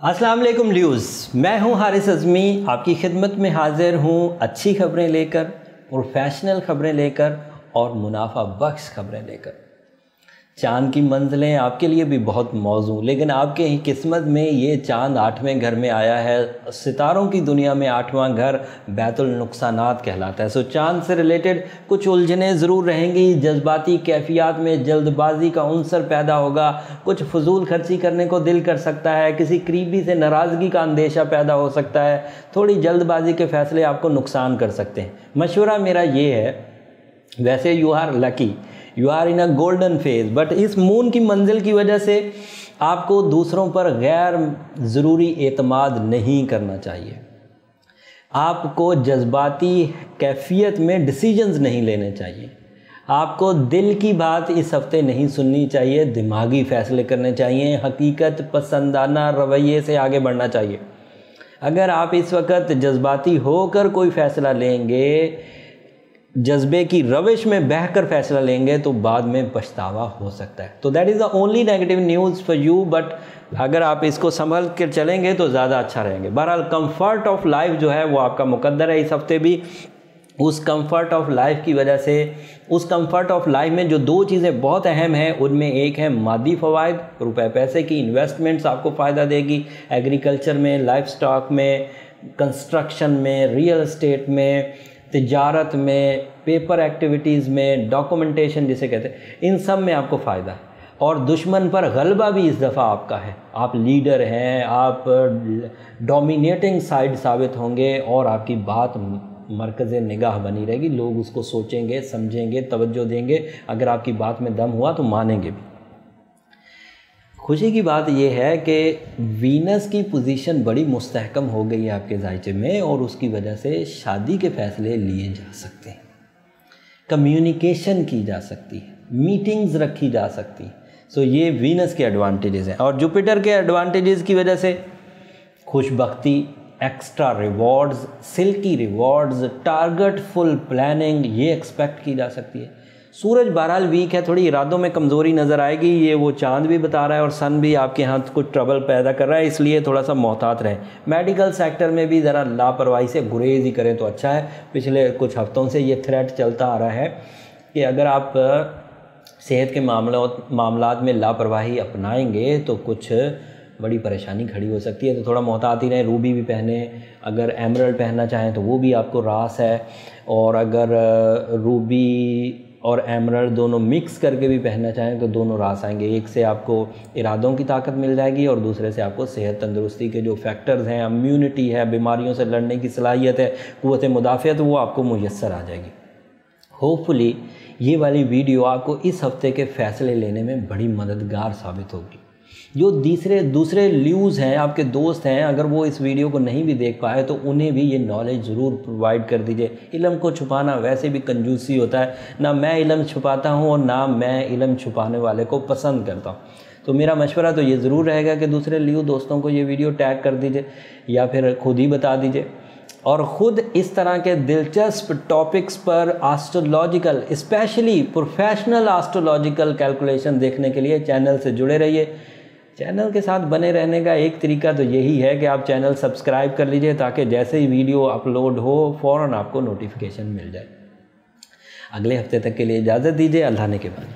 अस्सलाम वालेकुम ल्यूज़, मैं हूं हारिस अज़मी, आपकी खिदमत में हाज़िर हूं अच्छी खबरें लेकर, प्रोफेशनल खबरें लेकर और मुनाफा बख्श खबरें लेकर। चाँद की मंजिलें आपके लिए भी बहुत मौजू, लेकिन आपके ही किस्मत में ये चाँद 8वें घर में आया है। सितारों की दुनिया में 8वां घर बैतुल नुकसानात कहलाता है। सो चाँद से रिलेटेड कुछ उलझनें ज़रूर रहेंगी। जज्बाती कैफियत में जल्दबाजी का उनसर पैदा होगा, कुछ फजूल खर्ची करने को दिल कर सकता है, किसी करीबी से नाराज़गी का अंदेशा पैदा हो सकता है, थोड़ी जल्दबाजी के फ़ैसले आपको नुकसान कर सकते हैं। मशवरा मेरा ये है, वैसे you are lucky, you are in a golden phase, but इस मून की मंजिल की वजह से आपको दूसरों पर गैर ज़रूरी एतमाद नहीं करना चाहिए। आपको जज्बाती कैफियत में डिसीजंस नहीं लेने चाहिए। आपको दिल की बात इस हफ्ते नहीं सुननी चाहिए, दिमागी फ़ैसले करने चाहिए, हकीकत पसंदाना रवैये से आगे बढ़ना चाहिए। अगर आप इस वक्त जज्बाती होकर कोई फ़ैसला लेंगे, जज्बे की रविश में बहकर फैसला लेंगे, तो बाद में पछतावा हो सकता है। तो that is the only negative news for you, but अगर आप इसको संभल कर चलेंगे तो ज़्यादा अच्छा रहेंगे। बहरहाल कंफर्ट ऑफ लाइफ जो है वो आपका मुकद्दर है इस हफ्ते भी। उस कंफर्ट ऑफ लाइफ की वजह से, उस कंफर्ट ऑफ लाइफ में जो दो चीज़ें बहुत अहम हैं, उनमें एक है मादी फ़वाइद, रुपए पैसे की इन्वेस्टमेंट्स आपको फ़ायदा देगी। एग्रीकल्चर में, लाइफ स्टॉक में, कंस्ट्रक्शन में, रियल एस्टेट में, तिजारत में, पेपर एक्टिविटीज़ में, डॉक्यूमेंटेशन जिसे कहते हैं, इन सब में आपको फ़ायदा है। और दुश्मन पर गलबा भी इस दफ़ा आपका है। आप लीडर हैं, आप डोमिनेटिंग साइड साबित होंगे और आपकी बात मरकज़ निगाह बनी रहेगी। लोग उसको सोचेंगे, समझेंगे, तवज्जो देंगे। अगर आपकी बात में दम हुआ तो मानेंगे भी। खुशी की बात यह है कि वीनस की पोजीशन बड़ी मुस्तहकम हो गई है आपके ज़ायचे में, और उसकी वजह से शादी के फ़ैसले लिए जा सकते हैं, कम्युनिकेशन की जा सकती है, मीटिंग्स रखी जा सकती। सो ये वीनस के एडवांटेजेस हैं। और जुपिटर के एडवांटेजेस की वजह से खुशबख्ती, extra rewards, silky rewards, target full planning ये एक्सपेक्ट की जा सकती है। सूरज बहरहाल वीक है, थोड़ी इरादों में कमज़ोरी नज़र आएगी, ये वो चांद भी बता रहा है, और सन भी आपके यहाँ कुछ ट्रबल पैदा कर रहा है, इसलिए थोड़ा सा मोहतात रहें। मेडिकल सेक्टर में भी ज़रा लापरवाही से गुरेज ही करें तो अच्छा है। पिछले कुछ हफ्तों से ये थ्रेट चलता आ रहा है कि अगर आप सेहत के मामलात में लापरवाही अपनाएंगे तो कुछ बड़ी परेशानी खड़ी हो सकती है। तो थोड़ा मोहतात ही रहें। रूबी भी पहने, अगर एमरल्ड पहनना चाहें तो वो भी आपको रास है, और अगर रूबी और एमरल्ड दोनों मिक्स करके भी पहनना चाहें तो दोनों रास आएंगे। एक से आपको इरादों की ताकत मिल जाएगी, और दूसरे से आपको सेहत तंदुरुस्ती के जो फैक्टर्स हैं, इम्यूनिटी है, बीमारियों से लड़ने की सलाहियत है, क़ुव्वत मुदाफ़ियत, वो आपको मुयस्सर आ जाएगी। होपफुली ये वाली वीडियो आपको इस हफ्ते के फ़ैसले लेने में बड़ी मददगार साबित होगी। जो दूसरे ल्यूज़ हैं, आपके दोस्त हैं, अगर वो इस वीडियो को नहीं भी देख पाए तो उन्हें भी ये नॉलेज ज़रूर प्रोवाइड कर दीजिए। इल्म को छुपाना वैसे भी कंजूसी होता है। ना मैं इल्म छुपाता हूँ और ना मैं इल्म छुपाने वाले को पसंद करता हूँ। तो मेरा मशवरा तो ये ज़रूर रहेगा कि दूसरे ल्यू दोस्तों को ये वीडियो टैग कर दीजिए, या फिर खुद ही बता दीजिए। और ख़ुद इस तरह के दिलचस्प टॉपिक्स पर astrological, specially professional astrological calculation देखने के लिए चैनल से जुड़े रहिए। चैनल के साथ बने रहने का एक तरीका तो यही है कि आप चैनल सब्सक्राइब कर लीजिए, ताकि जैसे ही वीडियो अपलोड हो फ़ौरन आपको नोटिफिकेशन मिल जाए। अगले हफ्ते तक के लिए इजाज़त दीजिए। अल्लाह ने के बाद।